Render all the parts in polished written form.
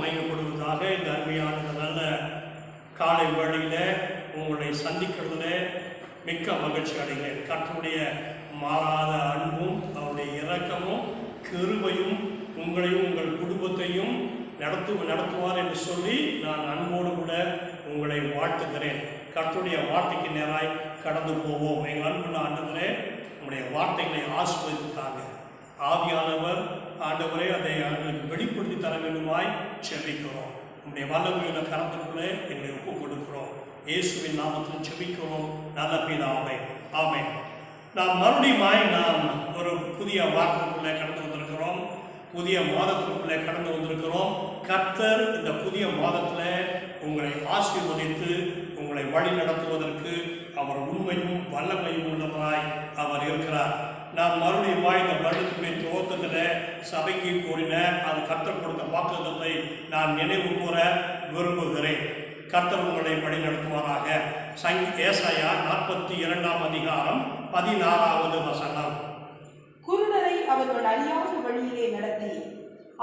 மகிமைப்படுவதாக. இந்த அருமையான நல்ல காலை வேளையில உங்களை சந்திக்கிறதுல மிக்க மகிழ்ச்சி அடைகிறேன். கர்த்தருடைய மாறாத அன்பும் அவருடைய இரக்கமும் கிருபையும் உங்களையும் உங்கள் குடும்பத்தையும் நடத்துவார் என்று சொல்லி நான் அன்போடு கூட உங்களை வாழ்த்துகிறேன். கர்த்தருடைய வார்த்தைக்கு நேராய் கடந்து போவோம். எங்கள் அன்புள்ள ஆண்டவரே, உங்களுடைய வார்த்தைகளை ஆசீர்வதித்தாங்க. ஆவியானவர் ஆண்டவரே அதை எங்களுக்கு வெளிப்படுத்தி தர வேண்டுமாய் செபிக்கிறோம். நம்முடைய வல்லமையுள்ள கரத்துக்குள்ளே எங்களை ஒப்புக் கொடுக்கிறோம். இயேசுவின் நாமத்தில் செபிக்கிறோம் நல்ல பிதாவே, ஆமென். நாம் மறுபடியும் ஒரு புதிய வாரத்துக்குள்ளே கடந்து வந்திருக்கிறோம். புதிய மாதத்திற்குள்ளே கடந்து வந்திருக்கிறோம். கர்த்தர் இந்த புதிய மாதத்தில் உங்களை ஆசீர்வதித்து உங்களை வழி நடத்துவதற்கு அவர் உண்மையும் வல்லமையும் உள்ளவராய் அவர் இருக்கிறார். நான் மறுபடியும் இந்த வருடத்துடைய துவக்கத்தில் சபைக்கு கூறின அது கர்த்தர் கொடுத்த வாக்குத்தத்தை நான் நினைவு கூற விரும்புகிறேன். கர்த்தர் உங்களை வழி நடத்துவாராக. ஏசாயா 42 அதிகாரம் 16வது வசனம். குருடரை அவர்கள் அறியாத வழியிலே நடத்தி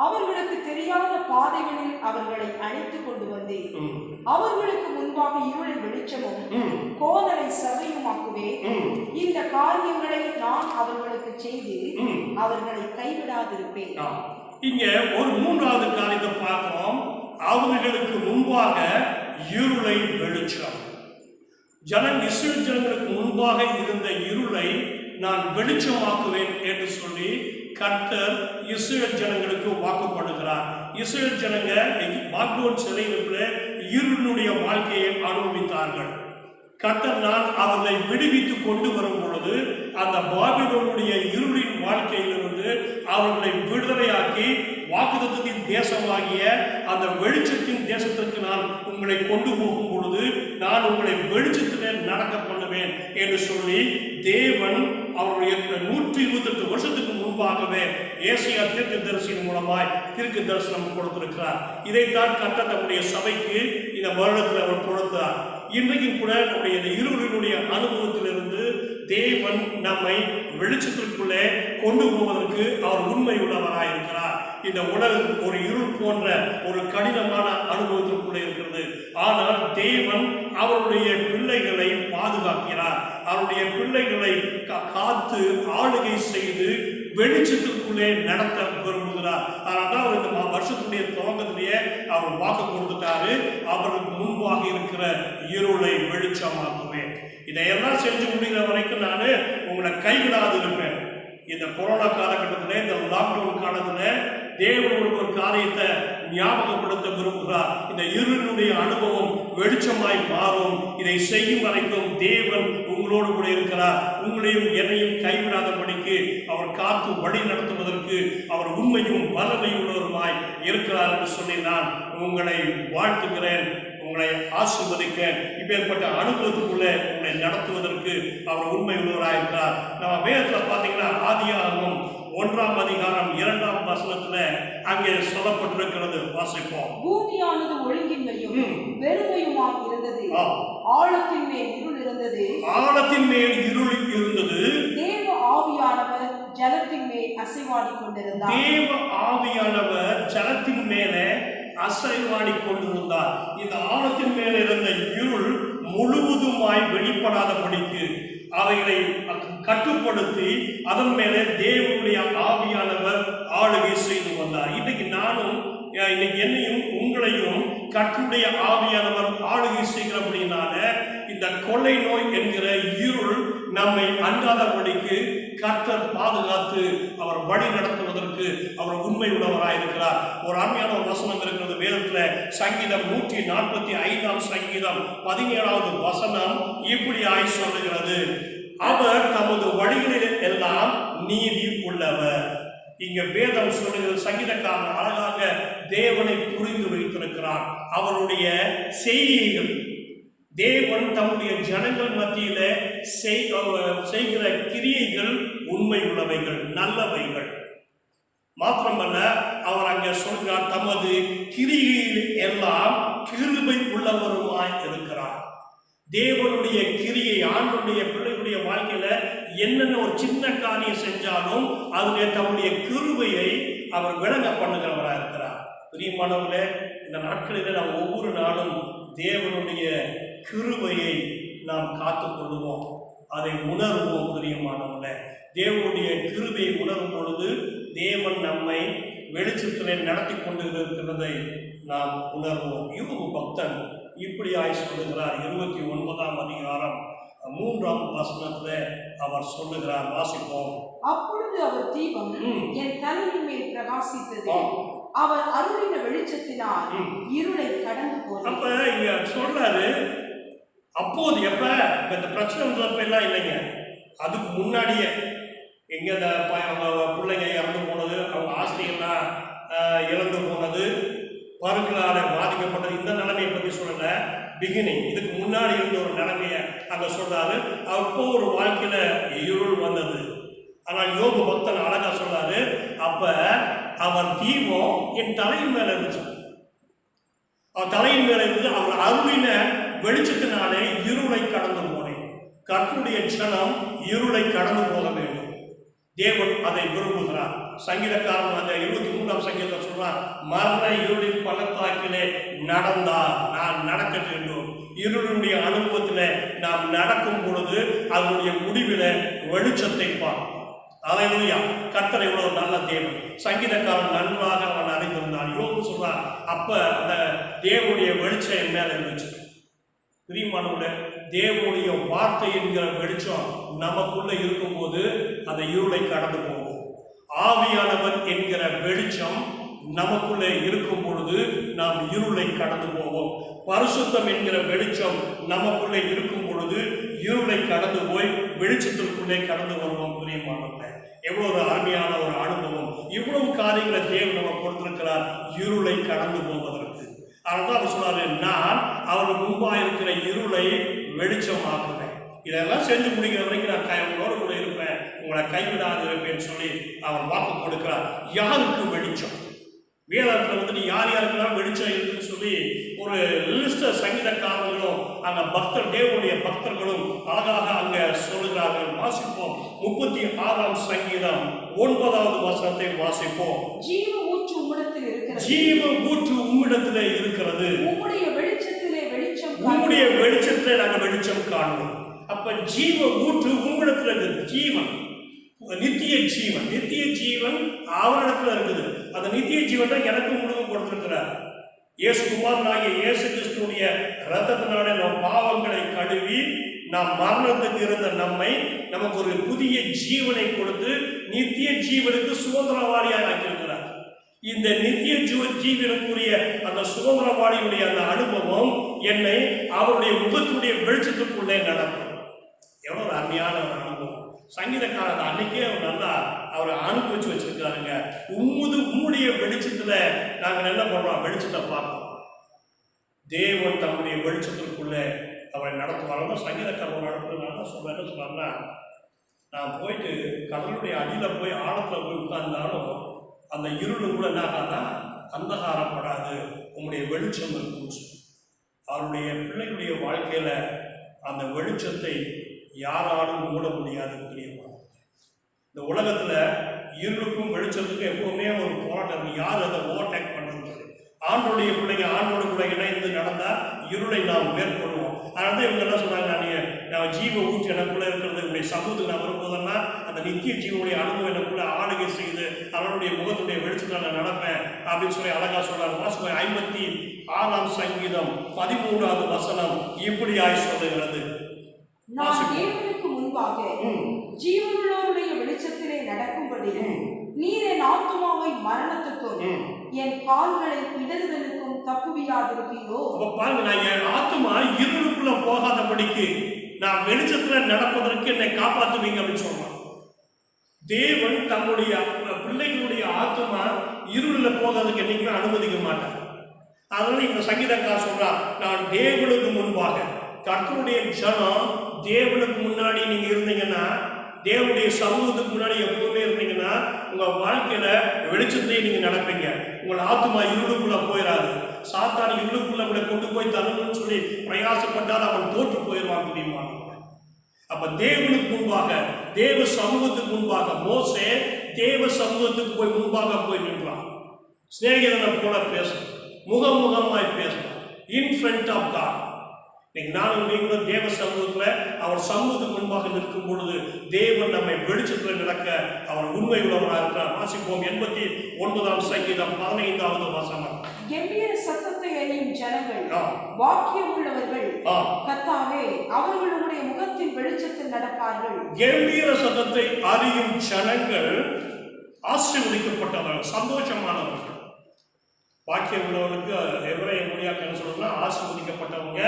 அவர்களுக்கு தெரியாத பாதைகளில் அவர்களை அழைத்துக் கொண்டு வந்தேன். அவர்களுக்கு முன்பாக இருளை வெளிச்சமும் கோணலை சபையுமாக்குவேன். இந்த காரியங்களை நான் அவர்களுக்கு செய்து அவர்களை கைவிடாதிருப்பேன். இங்க ஒரு மூன்றாவது காரியத்தை பார்க்கிறோம். அவர்களுக்கு முன்பாக இருளை வெளிச்சம். இஸ்ரவேல் ஜனங்களுக்கு முன்பாக இருந்த இருளை நான் வெளிச்சமாக்குவேன் என்று சொல்லி கர்த்தர் இஸ்ரவேல் ஜனங்களுக்கு வாக்குப்படுகிறார். இஸ்ரவேல் ஜனங்க பாபிலோன் சிறையிருப்பில் இருளுடைய வாழ்க்கையை அனுபவித்தார்கள். கர்த்தர் நான் அவர்களை விடுவித்து கொண்டு வரும் பொழுது அந்த பாபிலோனுடைய இருளின் வாழ்க்கையிலிருந்து அவர்களை விடுதலையாக்கி வாக்குத்தத்தத்தின் தேசமாகிய அந்த வெளிச்சத்தின் தேசத்திற்கு நான் உங்களை கொண்டு போகும் பொழுது நான் உங்களை வெளிச்சத்திலே நடக்க பண்ணுவேன் என்று சொல்லி தேவன் அவருடைய 128 வருஷத்துக்கு முன்பாகவே ஏசாயா தீர்க்கதரிசியின் மூலமாய் தீர்க்க தரிசனம் கொடுத்திருக்கிறார். இதைத்தான் கர்த்தர் தம்முடைய சபைக்கு இந்த வருடத்தில் அவர் கொடுத்தார். இன்றைக்கும் கூட நம்முடைய இருளினுடைய அனுபவத்திலிருந்து தேவன் நம்மை வெளிச்சத்திற்குள்ளே கொண்டு போவதற்கு அவர் உண்மை உள்ளவராயிருக்கிறார். இந்த உலகம் ஒரு இருள் போன்ற ஒரு கடினமான அனுபவத்திற்குள்ளே இருக்கிறது. ஆனால் தேவன் அவருடைய பிள்ளைகளை பாதுகாக்கிறார். அவருடைய பிள்ளைகளை காத்து ஆளுகை செய்து வெளிச்சத்திற்குள்ளே நடத்த விரும்புகிறார். அதனால்தான் அவர் இந்த வருஷத்துடைய துவக்கத்திலேயே அவர் வாக்கு கொடுத்துட்டாரு, அவருக்கு முன்பாக இருக்கிற இருளை வெளிச்சமாக்குவேன். இதையெல்லாம் செஞ்சு முடிகிற வரைக்கும் நான் உங்களை கைவிடாது இருப்பேன். இந்த கொரோனா காலகட்டத்தில், இந்த லாக்டவுன் காலத்தில் தேவனுடைய ஒரு காரியத்தை ஞாபகப்படுத்த விரும்புகிறார். இந்த இருளுடைய அனுபவம் வெளிச்சமாய் மாறும். இதை செய்யும் வரைக்கும் தேவன் உங்களோடு கூட இருக்கிறார். உங்களையும் என்னையும் கைவிடாதபடிக்கு அவர் காத்து வழி நடத்துவதற்கு அவர் உண்மையும் வல்லமையுள்ளவருமாய் இருக்கிறார் என்று சொல்லி நான் உங்களை வாழ்த்துகிறேன், உங்களை ஆசீர்வதிக்க. இப்பேற்பட்ட அனுபவத்துக்குள்ளே உங்களை நடத்துவதற்கு அவர் உண்மை உள்ளவராயிருக்கிறார். நம்ம வேதத்தில் பார்த்தீங்கன்னா ஆதியாகமம் 1ஆம் அதிகாரம் 2ஆம் வசனத்துல அங்கே சொல்லப்பட்டிருக்கிறது. வாசிப்போம். பூமியானது ஒழுங்கின்மையும் வெறுமையுமாக இருந்தது, ஆழத்தின் மேல் இருள் இருந்தது. ஆழத்தின் மேல் இருள் இருந்தது. தேவ ஆவியானவர் ஜலத்தின் மேல் அசைவாடி கொண்டிருந்தார். தேவ ஆவியானவர் ஜலத்தின் மேலே அசைவாடி கொண்டிருந்தார். இந்த ஆழத்தின் மேல் இருந்த இருள் முழுவதுமாய் வெளிப்படாதபடிக்கு அவைகளை கட்டுப்படுத்தி அதன் மேலே தேவனுடைய ஆவியானவர் ஆளுகை செய்து வந்தார். இன்னைக்கு நானும் என்னையும் உங்களையும் கர்த்தருடைய ஆவியானவர் ஆளுகை செய்கிறபடினால இந்த கொள்ளை நோய் என்கிற இருள் நம்மை அண்டாதபடிக்கு கர்த்தர் பாதுகாத்து அவர் வழி நடத்துவதற்கு அவர் உண்மை உள்ளவராயிருக்கிறார். ஒரு அருமையான ஒரு வசனம் இருக்கிறது வேதத்துல. சங்கீதம் 145ஆம் சங்கீதம் 17வது வசனம் இப்படி ஆய் சொல்லுகிறது, அவர் தமது வழிகளில் எல்லாம் நீதி உள்ளவர். இங்க வேதம் சொல்லுகிறது, சங்கீதக்காரன் அழகாக தேவனை புரிந்து வைத்திருக்கிறார். அவருடைய செய்திகள் தேவன் தம்முடைய ஜனங்கள் மத்தியில செய்கிற கிரியைகள் உண்மை உள்ளவைகள், நல்லவைகள். மாத்திரமல்ல, அவர் அங்கே சொல்கிறார் தமது கிரியையில் எல்லாம் கிருபை உள்ளவருமாய் இருக்கிறார். தேவனுடைய கிரியை, ஆண்டவருடைய பிள்ளைகளுடைய வாழ்க்கையில என்னென்ன ஒரு சின்ன காரியம் செஞ்சாலும் அதிலே தம்முடைய கிருபையை அவர் விளங்க பண்ணுகிறவராக இருக்கிறார். பிரியமானவர்களே, இந்த நாட்களில் நாம் ஒவ்வொரு நாளும் தேவனுடைய கிருபையை நாம் காத்துக்கொள்வோம், அதை உணர்வோம். பிரியமானவர்களே, தேவனுடைய கிருபையை உணரும் பொழுது தேவன் நம்மை வெளிச்சத்திலே நடத்தி கொண்டு இருக்கிறதை நாம் உணர்வோம். யோபு பக்தன் இப்படியாய் சொல்லுகிறார். 29ஆம் அதிகாரம் 3ஆம் வசனத்தில் அவர் சொல்லுகிறார். வாசிப்போம். அப்பொழுது அவர் தீபம் என் தலையின் மேல் பிரகாசித்தது, அவர் அருளின வெளிச்சத்தினால் இருளை கடந்து போனது. அப்ப இங்க சொல்றாரு, அப்போது எப்ப இந்த பிரச்சனை வந்தப்ப எல்லாம் இல்லைங்க, அதுக்கு முன்னாடியே எங்க அவங்க பிள்ளைங்க இறந்து போனது, அவங்க ஆஸ்தியெல்லாம் இழந்து போனது, பருக்களால பாதிக்கப்பட்டது, இந்த நிலைமையை பற்றி சொல்லல. பிகினிங், இதுக்கு முன்னாடி இருந்த ஒரு நிலைமையை அங்க சொல்றாரு. அப்போ ஒரு வாழ்க்கையில இருள் வந்தது. ஆனால் யோபு பக்தன் அழகா சொல்றாரு, அப்ப அவர் தீபம் என் தலையின் மேல இருந்துச்சு. அவர் தலையின் மேல இருந்து அவர் அருளின வெளிச்சத்தினாலே இருளை கடந்து போனேன். கர்த்தருடைய ஜனம் இருளை கடந்து போக வேண்டும். தேவன் அதை விரும்புகிறார். சங்கீதக்காரன் அந்த 23ஆம் சங்கீதத்தில் சொல்றான், மரண இருளின் பள்ளத்தாக்கிலே நடந்தார், நான் நடக்க வேண்டும். இருளுடைய அனுபவத்தில் நாம் நடக்கும் பொழுது அதனுடைய முடிவில வெளிச்சத்தை பார்ப்போம். அல்லேலூயா. கர்த்தர் இவ்வளவு நல்ல தேவன். சங்கீதக்காரன் நன்றாக அவன் அறிந்திருந்தான். யோபு சொல்றான், அப்ப அந்த தேவனுடைய வெளிச்சம் என் மேல இருந்துச்சு. பிரியமானவர்களே, தேவனுடைய வார்த்தை என்கிற வெளிச்சம் நமக்குள்ள இருக்கும்போது அந்த இருளை கடந்து போகும். ஆவியானவர் என்கிற வெளிச்சம் நமக்குள்ளே இருக்கும் பொழுது நாம் இருளை கடந்து போவோம். பரிசுத்தம் என்கிற வெளிச்சம் நமக்குள்ளே இருக்கும் பொழுது இருளை கடந்து போய் வெளிச்சத்திற்குள்ளே கடந்து வருவோம். பிரியமானவர்களே, எவ்வளவு ஒரு அருமையான ஒரு அனுபவம். இவ்வளவு காரியங்களை தேவன் நமக்கு கொடுத்திருக்கிறார் இருளை கடந்து போவதற்கு. அதனால அவர் சொன்னாரு, நான் அவருக்கு முன்பாக இருக்கிற இருளை வெளிச்சமாக்குவேன். இதெல்லாம் செஞ்சு முடிக்கிற வரைக்கும் நான் உங்களோட கூட இருப்பேன், உங்களை கைவிடாது இருப்பேன்னு சொல்லி அவர் வாக்கு கொடுக்கிறார். யாருக்கு வெளிச்சம்? வேதத்தில் வந்துட்டு யார் யாருக்கெல்லாம் வெளிச்சம் இருக்குன்னு சொல்லி ஒரு லிஸ்ட சங்கீதக்காரர்களும் அந்த பக்தர் தேவனுடைய பக்தர்களும் அழகாக அங்க சொல்லுகிறார்கள். வாசிப்போம். 36ஆம் சங்கீதம் 9வது வசனத்தை வாசிப்போம். ஜீவ ஊற்று உம்மிடத்தில் இருக்கிறது, ஜீவ ஊற்று உம்மிடத்திலே இருக்கிறது, உம்முடைய வெளிச்சத்திலே வெளிச்சம், உம்முடைய வெளிச்சத்திலே நாங்கள் வெளிச்சம் காணுவோம். அப்ப ஜீவ ஊற்று உம்மிடத்துல இருக்குது. ஜீவன், நித்திய ஜீவன், நித்திய ஜீவன் அவரிடத்துல இருக்குது. அந்த நித்திய ஜீவன் தான் எனக்கு முழுக்க கொடுத்திருக்கிறார். இயேசு குமாரனாகிய இயேசு கிறிஸ்துவினுடைய இரத்தத்தினாலே நம் பாவங்களை கழுவி நாம் மரணத்துக்கு இருந்த நம்மை நமக்கு ஒரு புதிய ஜீவனை கொடுத்து நித்திய ஜீவனுக்கு சுதந்திரவாளியாக ஆக்கியிருக்கிறார். இந்த நித்திய ஜீவனுக்குரிய அந்த சுதந்திரவாளியுடைய அந்த அனுபவம் என்னை அவருடைய முகத்துடைய வெளிச்சத்துக்குள்ளே நடக்கும். எவ்வளவு அருமையான ஒரு அனுபவம். சங்கீதக்காரர் அன்னைக்கே அவர் நல்லா அவரை அனுபவிச்சு வச்சிருக்காருங்க. உம்முடைய வெளிச்சத்துல நாங்கள் என்ன பண்றோம்? வெளிச்சத்தை பார்ப்போம். தேவன் தம்முடைய வெளிச்சத்திற்குள்ளே அவரை நடத்துவாங்க. சங்கீதக்காரர் நடத்துறதுனால சொல்ல என்ன சொல்றாருன்னா, நான் போயிட்டு கடலுடைய அடியில போய் ஆழத்துல போய் உட்கார்ந்தாலும் அந்த இருளு கூட என்ன ஆகாதா, அந்தகாரப்படாது, உங்களுடைய வெளிச்சம் இருக்கும். அவருடைய பிள்ளைகளுடைய வாழ்க்கையில அந்த வெளிச்சத்தை யாராலும் மூட முடியாது. பிரியமா, இந்த உலகத்துல இருளுக்கும் வெளிச்சத்துக்கும் எப்பவுமே ஒரு போராட்டம். யார் அதை ஓவர்டேக் பண்றது? ஆண்டோடைய பிள்ளைங்க ஆண்டோட கூட இணைந்து நடந்தா இருளை நாம் மேற்கொள்வோம். அதனால இவங்க என்ன சொன்னாங்க, நான் ஜீவ ஊற்று எனக்குள்ள இருக்கிறது, உடைய சமூகத்துக்கு நான் வரும்போதெல்லாம் அந்த நித்திய ஜீவனுடைய அனுபவம் எனக்குள்ள ஆளுகை செய்து அவனுடைய முகத்துடைய வெளிச்சத்தில் நான் நடப்பேன் அப்படின்னு சொல்லி அழகா சொல்றாங்க. 56ஆம் சங்கீதம் 13வது வசனம் இப்படியாய் சொல்லுகிறது, நான் தேவனுக்கு முன்பாக ஜீவனுள்ளவருடைய வெளிச்சத்திலே நடக்கும்படி நீர் என் ஆத்துமாவை மரணத்துக்கும் என் கால்களை இடறுதலுக்கும் தப்புவியாதிருப்பீரோ. பாருங்க, நான் என் ஆத்துமா இருளுக்குள்ள போகாதபடிக்கு நான் வெளிச்சத்துல நடப்பதற்கு என்னை காப்பாற்றுவீங்க அப்படின்னு சொல்றான். தேவன் தன்னுடைய பிள்ளைகளுடைய ஆத்துமா இருளில் போகிறதுக்கு என்னைக்குமே அனுமதிக்க மாட்டார். அதனால இந்த சங்கீதக்காரர் சொல்றார், நான் தேவனுக்கு முன்பாக, கர்த்தருடைய ஜனம் தேவனுக்கு முன்னாடி நீங்க இருந்தீங்கன்னா, தேவனுடைய சமூகத்துக்கு முன்னாடி எப்பவுமே இருந்தீங்கன்னா உங்க வாழ்க்கையில வெளிச்சத்தையே நீங்க நடப்பீங்க. உங்கள் ஆத்துமா இருளுக்குள்ள போயிடாது. சாத்தான் இருளுக்குள்ள கூட கொண்டு போய் தரணும்னு சொல்லி பிரயாசப்பட்டால் அவன் தோற்று போயிடுவான். தெரியுமா? அப்ப தேவனுக்கு முன்பாக, தேவ சமூகத்துக்கு முன்பாக, மோசே தேவ சமூகத்துக்கு போய் முன்பாக போய் நின்றான். சிநேகிதனை போல பேசணும், முகமுகமாய் பேசணும், இன் ஃப்ரண்ட் ஆஃப் காட். இன்னைக்கு நானும் நீங்களும் தேவ சமூகத்தில் அவர் சமூகத்துக்கு முன்பாக நிற்கும் பொழுது தேவன் நம்மை வெளிச்சத்தில் நடக்க அவர் உண்மை உள்ளவராக இருக்கிறார். வாசிப்போம் 89ஆம் சங்கீதம் 15வது வசனம். கம்பீர சத்தத்தை அறியும் ஜனங்கள் வாக்கியம் உள்ளவர்கள் கர்த்தாவே அவர்கள் உம்முடைய முகத்தின் வெளிச்சத்தில் நடப்பார்கள். கம்பீர சத்தத்தை அறியும் ஜனங்கள் ஆசீர்வதிக்கப்பட்டவர்கள், சந்தோஷமானவர்கள். வாக்கியம் உள்ளவர்களுக்கு எபிரேய மொழியாக்க என்ன சொல்றதுன்னா ஆசீர்வதிக்கப்பட்டவங்க,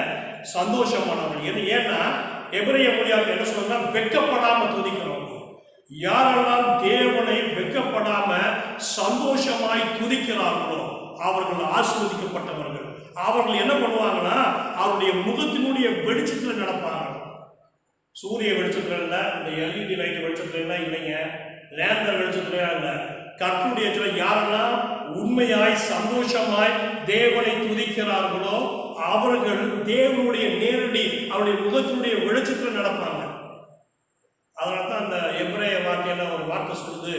சந்தோஷமானவங்க. ஏன்னா எபிரேய மொழியாக்க என்ன சொல்றதுன்னா வெட்கப்படாம துதிக்கிறவங்க. யாரெல்லாம் தேவனை வெட்கப்படாம சந்தோஷமாய் துதிக்கிறார்களோ அவர்கள் ஆசீர்வதிக்கப்பட்டவர்கள். அவர்கள் என்ன பண்ணுவாங்கன்னா அவருடைய முகத்தினுடைய வெளிச்சத்தில் நடப்பாங்க. சூரிய வெளிச்சத்துல இல்லை, இந்த எல்இடி லைட் வெளிச்சத்துல எல்லாம் இல்லைங்க, லேந்தர் வெளிச்சத்துல இல்லை, கர்த்தருடைய யாரெல்லாம் உண்மையாய் சந்தோஷமாய் தேவனை துதிக்கிறார்களோ அவர்கள் தேவனுடைய நேரடி அவருடைய முகத்தினுடைய வெளிச்சத்தில் நடப்பாங்க. அதனால தான் அந்த எபிரேய வார்த்தையில ஒரு வார்த்தை சொல்லுது,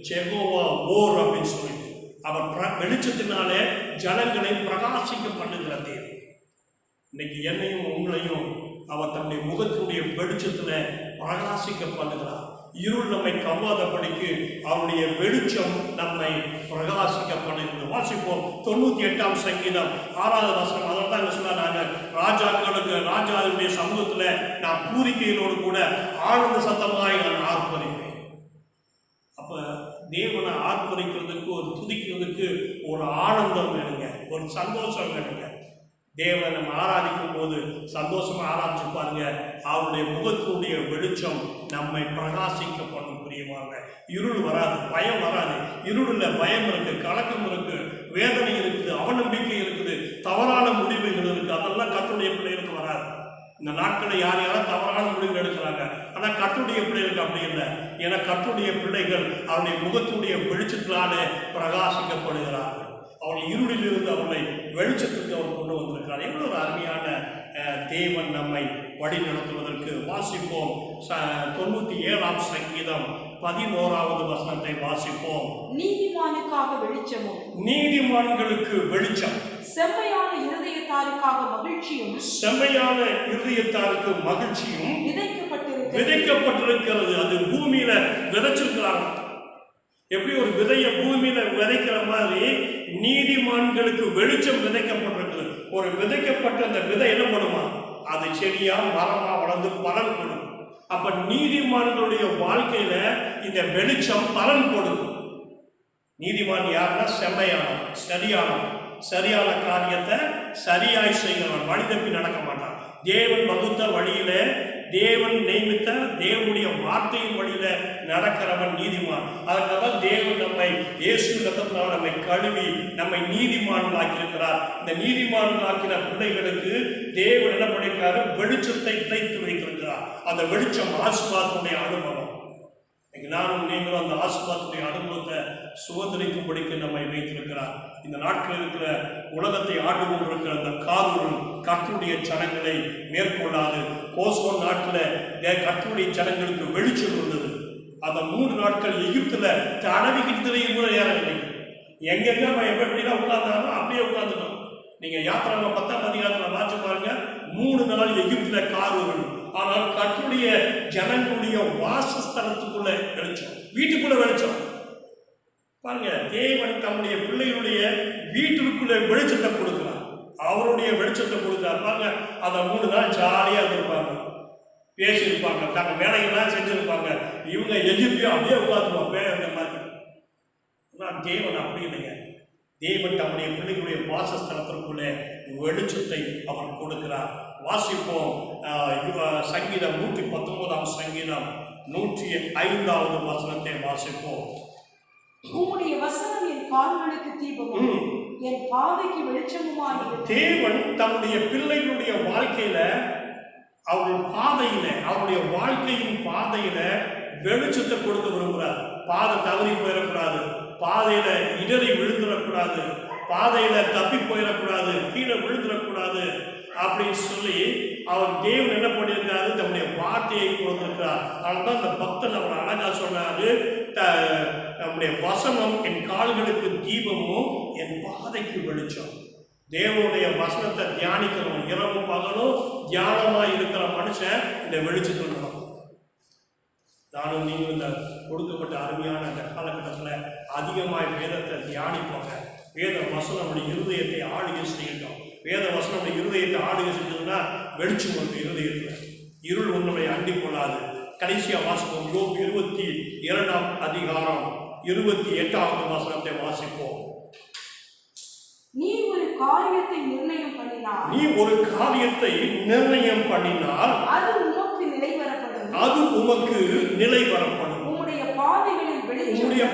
ஜெகோவா ஓர் அப்படின்னு சொல்லிட்டு, அவர் வெளிச்சத்தினாலே ஜனங்களை பிரகாசிக்க பண்ணுகிற தேவன். இன்னைக்கு என்னையும் உங்களையும் அவர் தன்னுடைய முகத்தினுடைய வெளிச்சத்துல பிரகாசிக்க பண்ணுகிறார். இருள் நம்மை கவ்வாதபடிக்கு அவருடைய வெளிச்சம் நம்மை பிரகாசிக்க பண்ணுகிறது. வாசிப்போம் 98ஆம் சங்கீதம் 6வது வசனம். அதனால தான் சொன்னாங்க, ராஜாக்களுக்கு ராஜாவுடைய சமூகத்துல நான் பூரிக்கையிலோடு கூட ஆனந்த சத்தமாய் நான் ஆர்ப்பரிப்பேன். அப்ப தேவனை ஆர்ப்பரிக்கிறதுக்கு, ஒரு துதிக்கிறதுக்கு ஒரு ஆனந்தம் வேணுங்க, ஒரு சந்தோஷம் வேணுங்க. தேவனை நம்ம ஆராதிக்கும் போது சந்தோஷமா ஆராதிச்சு பாருங்க, அவருடைய முகத்தினுடைய வெளிச்சம் நம்மை பிரகாசிக்க பண்ணும். பிரியமாக இருள் வராது, பயம் வராது. இருளில் பயம் இருக்கு, கலக்கம் இருக்கு, வேதனை இருக்குது, அவநம்பிக்கை இருக்குது, தவறான முடிவுகள் இருக்கு. அதெல்லாம் கர்த்தருடைய பிள்ளைகளுக்கு வராது. இந்த நாட்களில் யாரும் தவறான முடிவுகள் எடுக்கிறாங்க, ஆனால் கர்த்தருடைய பிள்ளைகளுக்கு அப்படி இல்லை. ஏன்னா கர்த்தருடைய பிள்ளைகள் அவருடைய முகத்தினுடைய வெளிச்சத்தினாலே பிரகாசிக்கப்படுகிறார்கள். அவர்கள் இருளில் இருந்து அவர்களை வெளிச்சத்துக்கு அவர் கொண்டு வந்திருக்கிறார். எவ்வளவு ஒரு அருமையான தேவன் நம்மை வழி நடத்துவதற்கு. வாசிப்போம் 97ஆம் சங்கீதம் 11வது வசனத்தை வாசிப்போம். நீதிமானுக்காக வெளிச்சமும், நீதிமான்களுக்கு வெளிச்சம், செம்மையான இருதயத்தாருக்காக மகிழ்ச்சியும், செம்மையான இருதயத்தாருக்கு மகிழ்ச்சியும் விதைக்கப்பட்டிருக்கிறது. அது பூமியில விதைச்சிருக்கிறாங்க. எப்படி ஒரு விதைய பூமியில விதைக்கிற மாதிரி நீதிமான்களுக்கு வெளிச்சம் விதைக்கப்பட்டிருக்குது. ஒரு விதைக்கப்பட்ட அந்த விதை என்ன பண்ணுமா, அது செடியா மரமா வளர்ந்து பலன் கொடுக்கும். அப்ப நீதிமான்களுடைய வாழ்க்கையில இந்த வெளிச்சம் பலன் கொடுக்கும். நீதிமான் யாருன்னா செம்மையான, சரியான காரியத்தை சரியாய் செய்கிறவன், வழி தப்பி நடக்க மாட்டான். தேவன் வகுத்த வழியில, தேவன் நியமித்த தேவனுடைய வார்த்தையின் வழியில நடக்கிறவன் நீதிமான். அதனால தேவன் நம்மை இயேசு ரத்தத்தினால் நம்மை கழுவி நம்மை நீதிமான்களாக்கியிருக்கிறார். இந்த நீதிமான்களாக்கின பிள்ளைகளுக்கு தேவன் என்ன பண்ணிருக்காரு, வெளிச்சத்தை விதைத்து வைத்திருக்கிறார். அந்த வெளிச்சம் ஆசீர்வாதத்துடைய அனுபவம். நானும் நீங்களும் அந்த ஆசீர்வாதத்துடைய அனுபவத்தை சுதந்திரிக்கும்படிக்கு நம்மை வைத்திருக்கிறார். இந்த நாட்களில் இருக்கிற உலகத்தை ஆண்டு கொண்டிருக்கிற அந்த காரூர் கர்த்தருடைய ஜனங்களை மேற்கொள்ளாது. கோசோன் நாட்டில் கர்த்தருடைய ஜனங்களுக்கு வெளிச்சம் இருந்தது. அந்த 3 நாட்கள் எகிப்துல தடவிக்கிட்டு கூட ஏறவில்லை. எங்கெங்க எப்படிலாம் உட்கார்ந்தாலும் அப்படியே உட்கார்ந்துட்டோம். நீங்க யாத்திராங்க 10ஆம் அதிகாரத்தில் வாட்சி பாருங்க, 3 நாள் எகிப்துல காரூர். ஆனால் கர்த்தருடைய ஜனங்களுடைய வாசஸ்தலத்துக்குள்ள வெளிச்சம், வீட்டுக்குள்ள வெளிச்சம். பாருங்க, தேவன் தம்முடைய பிள்ளைகளுடைய வீட்டிற்குள்ள வெளிச்சத்தை கொடுக்கிறார், அவருடைய வெளிச்சத்தை கொடுக்கிறார். பாருங்க, அந்த 3 நாள் ஜாலியா இருந்திருப்பாங்க, பேசியிருப்பாங்க, தங்க வேலைகள்லாம் செஞ்சிருப்பாங்க. இவங்க எகிப்தியும் அப்படியே உட்காந்துருவாங்க அந்த மாதிரி. தேவன் அப்படி இல்லைங்க. தேவன் தம்முடைய பிள்ளைகளுடைய வாசஸ்தலத்திற்குள்ளே வெளிச்சத்தை அவர் கொடுக்கிறார். வாசிப்போம் சங்கீதம் 119ஆம் சங்கீதம் 105வது வசனத்தை வாசிப்போம். உம்முடைய வசனம் என் கால்களுக்கு தீபமும் என் பாதைக்கு வெளிச்சமுமானது. தேவன் தம்முடைய பிள்ளைகளுடைய வாழ்க்கையில, அவருடைய பாதையில, அவருடைய வாழ்க்கையின் பாதையில வெளிச்சத்தை கொடுக்க விரும்புகிறார். பாதை தவறி போயிடக்கூடாது, பாதையில இடறி விழுந்துடக்கூடாது, பாதையில தப்பி போயிடக்கூடாது, கீழே விழுந்துடக்கூடாது அப்படின்னு சொல்லி அவர் தேவன் என்ன பண்ணியிருக்காரு, தம்முடைய வார்த்தையை கொடுத்திருக்கிறார். அதனால்தான் அந்த பக்தன் அவர் அழகா சொன்னாரு, நம்முடைய வசனம் என் கால்களுக்கு தீபமும் என் பாதைக்கு வெளிச்சம். தேவனுடைய வசனத்தை தியானிக்கிறவன் இரவு பகலும் தியானமா இருக்கிற மனுஷன் இந்த வெளிச்சத்தில் நடக்கும். நானும் நீங்கள் இந்த கொடுக்கப்பட்ட அருமையான அந்த காலகட்டத்தில் அதிகமாய் வேதத்தை தியானிப்போங்க. வேத வசனம் நம்முடைய இருதயத்தை ஆளுகை செய்யட்டும். வேத வசனம் நம்முடைய இருதயத்தை ஆளுகை செஞ்சதுன்னா வெளிச்சம் வந்து இருதயத்தில் இருள் ஒன்றுமை அண்டி கொள்ளாது. கடைசியாக வாசிப்போம். யோபு 22ஆம் அதிகாரம் 28வது வசனத்தை வாசிப்போம். நீ ஒரு காரியத்தை நிர்ணயம் பண்ணினால் அது உமக்கு நிலை வரப்படும். உம்முடைய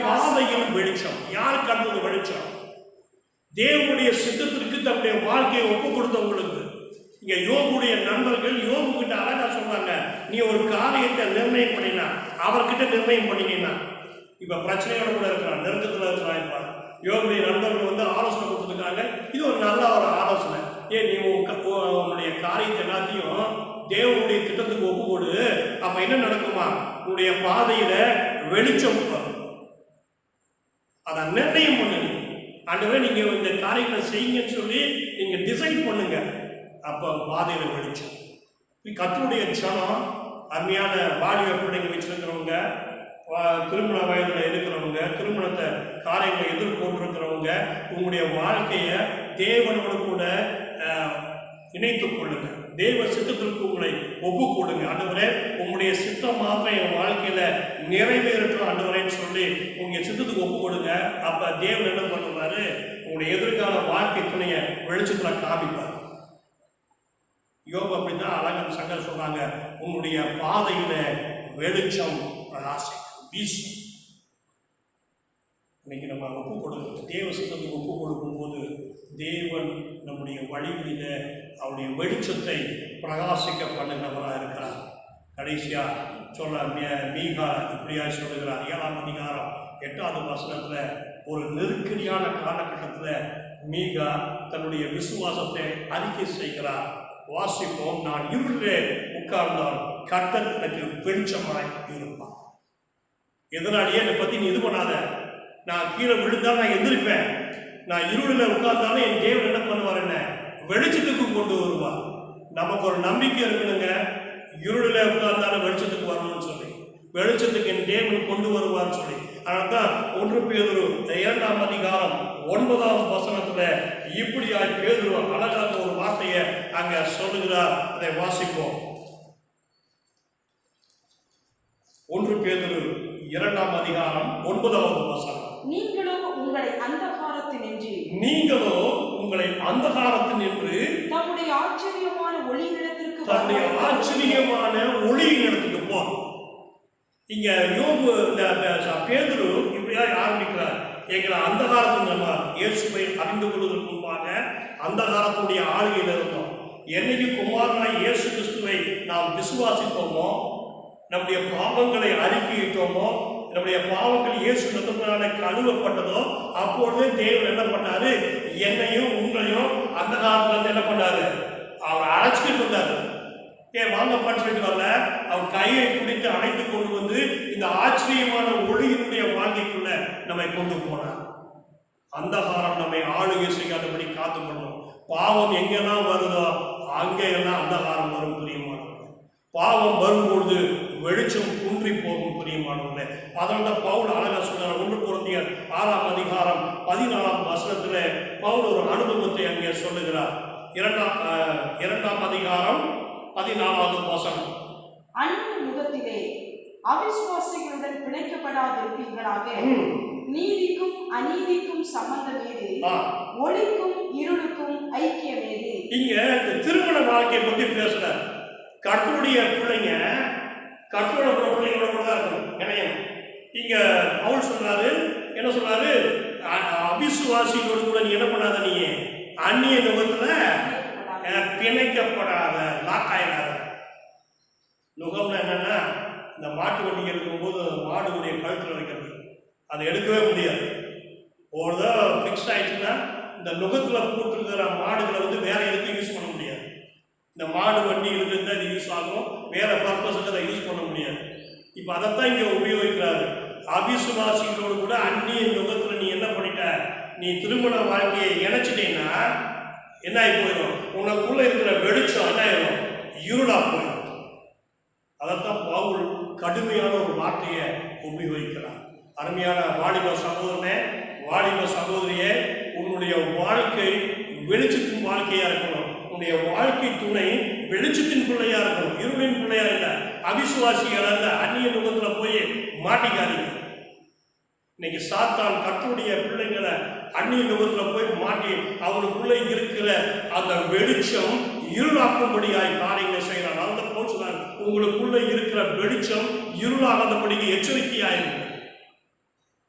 பாதையில் வெளிச்சம். யாருக்கு அடுத்தது வெளிச்சம்? தேவனுடைய சித்தத்திற்கு தன்னுடைய வாழ்க்கையை ஒப்பு கொடுத்தவங்களுக்கு. இங்க யோபுடைய நண்பர்கள் யோபு கிட்ட அழகா சொன்னாங்க, நீ ஒரு காரியத்தை நிர்ணயம் பண்ணினா, அவர்கிட்ட நிர்ணயம் பண்ணினா. இப்ப பிரச்சனையோட கூட இருக்கிறான், நெருக்கத்துல இருக்கிறான். இப்ப யோபுடைய நண்பர்கள் வந்து ஆலோசனை கொடுத்துருக்காங்க. இது ஒரு நல்ல ஒரு ஆலோசனை. ஏன் நீ உன்னுடைய காரியத்தை எல்லாத்தையும் தேவனுடைய திட்டத்துக்கு ஒப்பு கொடு. அப்ப என்ன நடக்குமா? உன்னுடைய பாதையில வெளிச்சம் அதை நிர்ணயம் பண்ணுங்க. ஆண்டவரே நீங்க இந்த காரியங்களை செய்யுங்கன்னு சொல்லி நீங்க டிசைட் பண்ணுங்க. அப்ப பாதையில வெளிச்சம். கர்த்தருடைய ஜனம், அருமையான வாலிப பிள்ளைங்க வச்சிருக்கிறவங்க, திருமண வயதுல இருக்கிறவங்க, திருமணத்தை காரியங்களை எதிர்கொண்டிருக்கிறவங்க, உங்களுடைய வாழ்க்கைய தேவனோடு கூட இணைத்துக் கொள்ளுங்க. தேவ சித்தத்திற்கு உங்களை ஒப்பு கொடுங்க. ஆண்டவரே உங்களுடைய சித்தம் மாத்திரம் என் வாழ்க்கையில நிறைவேறட்டும் ஆண்டவரேன்னு சொல்லி உங்க சித்தத்துக்கு ஒப்பு கொடுங்க. அப்ப தேவன் என்ன பண்ணுவாரு? உங்களுடைய எதிர்கால வாழ்க்கை துணைய வெளிச்சத்துல காமிப்பார். யோபு அப்படின்னா அழகன் சங்கர் சொல்றாங்க, உன்னுடைய பாதையில வெளிச்சம் பிரகாசிக்கும், வீசும். இன்னைக்கு நம்ம ஒப்பு கொடுக்க தேவ சித்தத்துக்கு ஒப்பு கொடுக்கும் போது தேவன் நம்முடைய வழிகளில அவருடைய வெளிச்சத்தை பிரகாசிக்க பண்ணுகிறவராக இருக்கிறார். கடைசியா சொல்ல மீகா இப்படியா சொல்லுகிறார். 7ஆம் அதிகாரம் 8வது வசனத்துல ஒரு நெருக்கடியான காலகட்டத்தில் மீகா தன்னுடைய விசுவாசத்தை அறிக்கை செய்கிறார். வாசிப்போம். நான் இருளிலே உட்கார்ந்தால் கர்த்தர் எனக்கு வெளிச்சமாய் இருப்பான். எதனாலேயே என்னை பத்தி நீ இது பண்ணாத. நான் கீழே விழுந்தால் நான் எந்திருப்பேன். நான் இருளில் உட்கார்ந்தாலும் என் தேவன் என்ன பண்ணுவார்? என்ன வெளிச்சத்துக்கு கொண்டு வருவார். நமக்கு ஒரு நம்பிக்கை இருக்கணுங்க. இருளில் உட்கார்ந்தாலும் வெளிச்சத்துக்கு வரணும்னு சொல்லி, வெளிச்சத்துக்கு என் தேவன் கொண்டு வருவார்னு சொல்லி. அதனால்தான் 1 பேதுரு 2ஆம் அதிகாரம் 9வது வசனத்துல இப்படியாய் பேதுரு அழகாக ஒரு வார்த்தையை அங்க சொல்லுகிறார். அதை வாசிப்போம். 1 பேதுரு 2ஆம் அதிகாரம் 9வது வசனம். நீங்களோ உங்களை அந்தகாரத்தினின்று தம்முடைய ஆச்சரியமான ஒளியினிடத்துக்கு போ. இங்க யோபு பேதுரு இப்படியா ஆரம்பிக்கிறார். எங்களை அந்தகாரத்தில் நம்ம இயேசுவை அறிந்து கொள்வதற்கு முன்பாக அந்தகாரத்துடைய ஆளுகையில் இருந்தோம். என்னைக்கு குமாரனாய் இயேசு கிறிஸ்துவை நாம் விசுவாசித்தோமோ, நம்முடைய பாவங்களை அறிக்கையிட்டோமோ, நம்முடைய பாவங்கள் இயேசு ரத்தத்தினால கழுவப்பட்டதோ, அப்பொழுது தேவன் என்ன பண்ணாரு? என்னையும் உங்களையும் அந்த காலத்துல இருந்து என்ன பண்ணாரு? அவர் அழைச்சிட்டு வந்தாரு. வாங்கப்பான்னு சொல்லிட்டு வரல, அவர் கையை பிடித்து அழைத்து கொண்டு வந்து இந்த ஆச்சரியமான ஒளியினுடைய வாழ்க்கைக்குள்ள நம்மை கொண்டு போனார். அந்தகாரம் நம்மை ஆளுகை செய்யாதபடி காத்துக்கொள்ளும். பாவம் எங்கெல்லாம் வருதோ அங்கெல்லாம் அந்தகாரம் வரும் பிரியமானவர்களே. பாவம் வரும்பொழுது வெளிச்சம் குன்றி போகும் பிரியமானவர்களே. அதனால பவுல் அழகா சொல்றார். 1 கொரிந்தியர் 6ஆம் அதிகாரம் 14ஆம் வசனத்துல பவுல் ஒரு அனுபவத்தை அங்கே சொல்லுகிறார். 2ஆம் அதிகாரம் 14வது வசனம். அந்நிய முகத்திலே அவிசுவாசிகளுடன் பிணைக்கப்படாதிருப்பீர்களாக, நீதிக்கும் அநீதிக்கும் சம்பந்தம் ஏது? ஒளிக்கும் இருளுக்கும் ஐக்கியம் ஏது? இங்க திருமண வாழ்க்கையை பற்றி பேசுறார். கர்த்தருடைய பிள்ளைங்க கர்த்தரோட பிள்ளைங்களோட கூட தான் இருக்கணும், இணையணும். இங்க பவுல் சொல்றாரு, என்ன சொல்றாரு? அவிசுவாசிகளோடு கூட நீ என்ன பண்ணாத, நீ அந்நிய நுகத்துல பிணைக்கப்படாத, லாக்காயிடாத. நுகம்னா என்னன்னா, இந்த மாட்டு வண்டி எடுக்கும்போது மாடுடைய கழுத்துல வைக்கிறது, அதை எடுக்கவே முடியாது. ஒருதான் ஃபிக்ஸ் ஆயிடுச்சுன்னா இந்த நுகத்துல போட்டுருக்கிற மாடுகளை வந்து வேற எதுக்கும் யூஸ் பண்ண முடியாது. இந்த மாடு வண்டிகளுக்கு இருந்தால் இது யூஸ் ஆகும், வேற பர்பஸுக்கு அதை யூஸ் பண்ண முடியாது. இப்போ அதைத்தான் இங்கே உபயோகிக்கிறாரு. அவிசுவாசிகளோடு கூட அந்நிய நுகத்துல நீ என்ன பண்ணிட்ட? நீ திருமண வாழ்க்கையை இணைச்சிட்டீங்கன்னா என்ன ஆகி போயிடும், உனக்குள்ள இருக்கிற வெளிச்சம் என்ன ஆயிடும், இருளா போயிடும். அதைத்தான் பவுல் கடுமையான ஒரு வார்த்தையை உபயோகிக்கிறார். அருமையான வாலிப சகோதரனே, வாலிப சகோதரியே, உன்னுடைய வாழ்க்கை வெளிச்சத்தின் வாழ்க்கையா இருக்கணும். உன்னுடைய வாழ்க்கை துணை வெளிச்சத்தின் பிள்ளையா இருக்கணும், இருளின் பிள்ளையா இல்லை. அவிசுவாசிகள் அல்ல, அந்நிய முகத்துல போய் மாட்டிக்காதீங்க. இன்னைக்கு சாத்தான் கர்த்தருடைய பிள்ளைங்களை அந்நிய முகத்துல போய் மாட்டி அவனுக்குள்ள இருக்கிற அந்த வெளிச்சம் இருளாக்கும்படியாய் காரியங்களை செய்யறான். அந்த போச்சுதான் உங்களுக்குள்ள இருக்கிற வெளிச்சம் இருளாகாதபடிக்கு எச்சரிக்கையாயிருக்கு.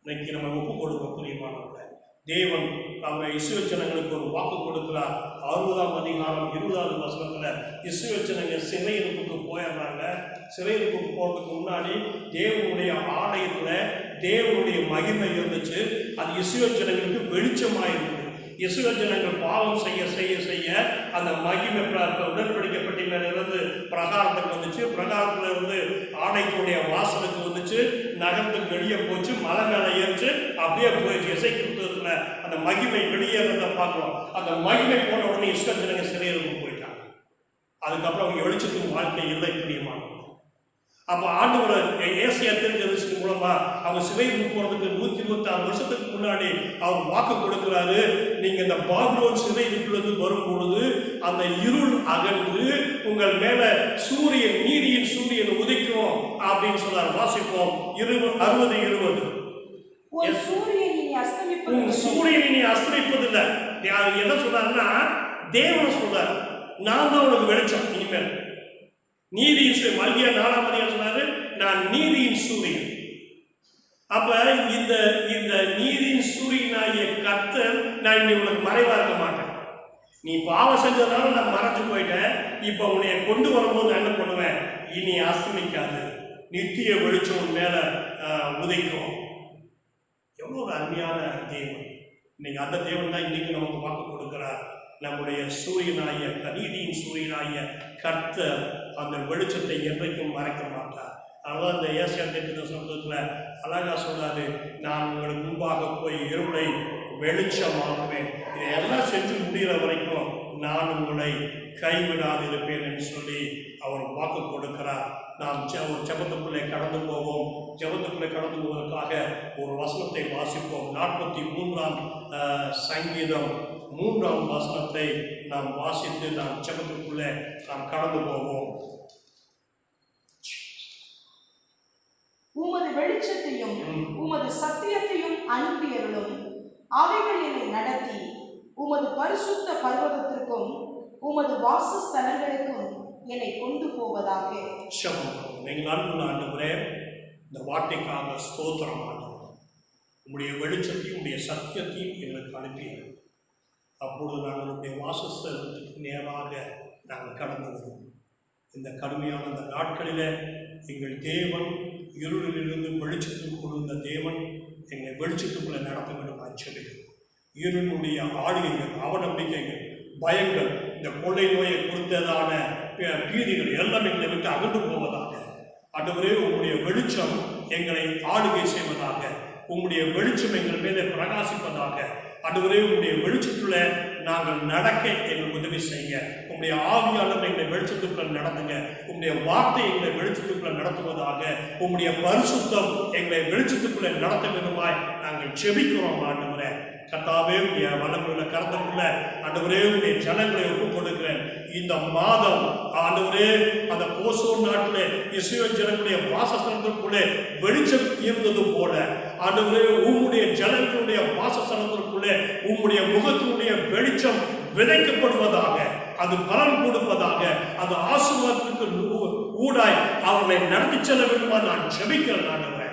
இன்னைக்கு நம்ம ஒப்பு கொடுக்க பிரியமானவர்களே, தேவன் அவங்க இஸ்ரவேல் ஜனங்களுக்கு ஒரு வாக்கு கொடுக்கிறார். 60ஆம் அதிகாரம் 20வது வசனத்துல இஸ்ரவேல் ஜனங்க சிறையிருப்புக்கு போயிடுறாங்க. சிறையிருப்புக்கு போறதுக்கு முன்னாடி தேவனுடைய ஆலயத்துல தேவனுடைய மகிமை இருந்துச்சு. அது இஸ்ரவேல் ஜனங்களுக்கு வெளிச்சமாயிருந்தது. இஸ்ரவேல் ஜனங்கள் பாவம் செய்ய செய்ய செய்ய அந்த மகிமை உடன்படிக்கப்பட்டிலிருந்து பிரகாரத்துக்கு வந்துச்சு. பிரகாரத்துல இருந்து ஆடைக்குடைய வாசலுக்கு வந்துச்சு. நகரத்துக்கு வெளியே போச்சு, மலை மேலே ஏறிச்சு, அப்படியே போயிடுச்சு. இசைக்கு புத்தகத்துல அந்த மகிமை வெளியேறத பார்க்கிறோம். அந்த மகிமை போன உடனே இஸ்ரவேல் ஜனங்க சிறையிருப்புக்கு போயிட்டாங்க. அதுக்கப்புறம் அவங்க வெளிச்சத்தின் வாழ்க்கை இல்லை பிரியமானவங்க. அப்ப ஆண்டவர் ஏசியா தெரிஞ்சது மூலமா அவங்க சிறைக்கு போறதுக்கு 126 வருஷத்துக்கு முன்னாடி அவர் வாக்கு கொடுக்கிறாரு. நீங்க இந்த பாபிலோன் சிறையிலிருந்து வரும் பொழுது அந்த இருள் அகன்று உங்கள் மேல சூரியன், நீதியின் சூரியன் உதிக்கும் அப்படின்னு சொன்னார். வாசிப்போம் 60:20. சூரியன் இனி அஸ்தமிப்பதில்லை. என்ன சொல்றாருன்னா தேவனை சொல்றாரு, நான் தான் உனக்கு வெளிச்சம் இனிமேல். நீதியின் சூரியன், மல்கியா 4ஆம் அதிகாரம் சொன்னாரு, நான் நீதியின் சூரியன். அப்ப இந்த இந்த நீதியின் சூரியனாகிய கர்த்தர் நான் இனி உனக்கு மறைவா இருக்க மாட்டேன். நீ பாவம் செஞ்சதுனால நான் மறைஞ்சு போயிட்டேன். இப்ப உன்னைய கொண்டு வரும்போது நான் என்ன பண்ணுவேன், இனி அஸ்தமிக்காது, நித்திய வெளிச்சம் மேல உதைக்கும். எவ்வளவு ஒரு அருமையான தேவன். இன்னைக்கு அந்த தேவன் தான் இன்னைக்கு நமக்கு வாக்கு கொடுக்கிறார். நம்முடைய சூரியனாகிய நீதியின் சூரியனாகிய கர்த்தர் அந்த வெளிச்சத்தை என்றைக்கும் மறைக்க மாட்டார். அதனால இந்த ஏசியா சமூகத்துல அழகா சொல்றாரு, நான் உங்களுக்கு முன்பாக போய் இருளை வெளிச்சமாக்குவேன். இதையெல்லாம் செஞ்சு முடிகிற வரைக்கும் நான் உங்களை கைவிடாது இருப்பேன் என்று சொல்லி அவர் வாக்கு கொடுக்கிறார். நாம் ஒரு ஜெபத்துக்குள்ளே கடந்து போவோம். ஜெபத்துக்குள்ளே கடந்து போவதற்காக ஒரு வசனத்தை வாசிப்போம். 43ஆம் சங்கீதம் 3ஆம் வசனத்தை நாம் வாசித்து நாம் ஜெபத்துக்குள்ளே நாம் கடந்து போவோம். உமது வெளிச்சத்தையும் உமது சத்தியத்தையும் அனுப்பியருளும், அவைகள் என்னை நடத்தி உமது பரிசுத்த பர்வதத்திற்கும் உமது வாசஸ்தலங்களுக்கும் என்னை கொண்டு போவதாக. நீங்கள் அன்புள்ள ஆண்டவரே, இந்த வார்த்தைக்காக ஸ்தோத்திரம் ஆண்டவரே. உங்களுடைய வெளிச்சத்தையும் உடைய சத்தியத்தையும் எங்களுக்கு அனுப்பியது. அப்பொழுது நாங்கள் உடைய வாசஸ்தலத்துக்கு நேராக நாங்கள் கடந்து வருவோம். இந்த கடுமையான அந்த நாட்களில் எங்கள் தேவன் இருளிலிருந்து வெளிச்சத்துக்கு கொண்டு தேவன் எங்களை வெளிச்சத்துக்குள்ளே நடத்த வேண்டும் ஆச்சரியம். இருளுடைய ஆளுகைகள், அவநம்பிக்கைகள், பயங்கள், இந்த கொள்ளை நோயை கொடுத்ததான பீதிகள் எல்லாம் எங்களை விட்டு அகன்று போவதாக. ஆண்டவரே, உங்களுடைய வெளிச்சம் எங்களை ஆளுகை செய்வதாக. உங்களுடைய வெளிச்சம் எங்கள் மேலே பிரகாசிப்பதாக. ஆண்டவரே, உங்களுடைய வெளிச்சத்துள்ள நாங்கள் நடக்க எங்களுக்கு உதவி செய்யுங்க. உங்களுடைய ஆவியானவர் எங்களை வெளிச்சத்துக்குள்ள நடத்துங்க. உங்களுடைய வார்த்தை எங்களை வெளிச்சத்துக்குள்ள நடத்துவதாக. உங்களுடைய பரிசுத்தம் எங்களை வெளிச்சத்துக்குள்ள நடத்த வேண்டுமாய் நாங்கள் செபிக்கிறோம். ஆண்டவரே கர்த்தாவே, உடைய வல்லமையுள்ள கரத்துக்குள்ள ஆண்டவரே உடைய ஜனங்களை ஒப்புக் கொடுக்கிறேன். இந்த மாதம் ஆண்டவரே அந்த போசோர் நாட்டில் இஸ்ரவேல் ஜனங்களுடைய வாசஸ்தலத்திற்குள்ளே வெளிச்சம் இருந்தது போல ஆண்டவரே உம்முடைய ஜனங்களுடைய வாசஸ்தலத்திற்குள்ளே உம்முடைய முகத்தினுடைய வெளிச்சம் விதைக்கப்படுவதாக, அது பலன் கொடுப்பதாக, அது ஆசீர்வாதத்திற்கு ஊடாய் அவர்களை நடத்தி செல்ல வேண்டுமா நான் ஜெபிக்கிறேன். ஆண்டவரே,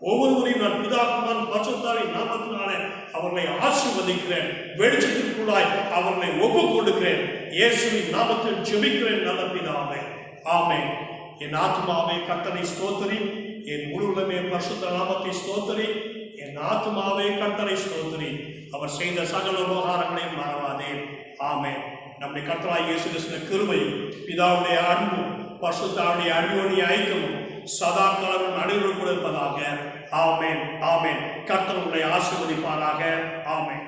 ஒவ்வொருவரையும் நான் பிதா குமாரன் பரிசுத்தாவின் நாமத்தினாலே அவர்களை ஆசீர்வதிக்கிறேன். வெளிச்சத்திற்குள்ளாய் அவர்களை ஒப்புக் கொடுக்கிறேன். இயேசுவின் நாமத்தில் ஜெபிக்கிறேன் நல்ல பிதாவே, ஆமென். என் ஆத்மாவே கர்த்தரை ஸ்தோத்திரி, என் முழுவதுமே பரிசுத்த நாமத்தை ஸ்தோத்திரி. என் ஆத்மாவே கர்த்தரை ஸ்தோத்திரி, அவர் செய்த சகல உபகாரங்களையும் மறவாதே. ஆமென். நம்முடைய கர்த்தராகிய இயேசு கிறிஸ்துவின் கிருபையும் பிதாவுடைய அன்பும் பரிசுத்தாவுடைய அன்போடைய ஐக்கியமும் சதா காலம் நடுவில் கூட இருப்பதாக. ஆமென், ஆமென். கர்த்தர் உங்களை ஆசீர்வதிப்பாராக. ஆமென்.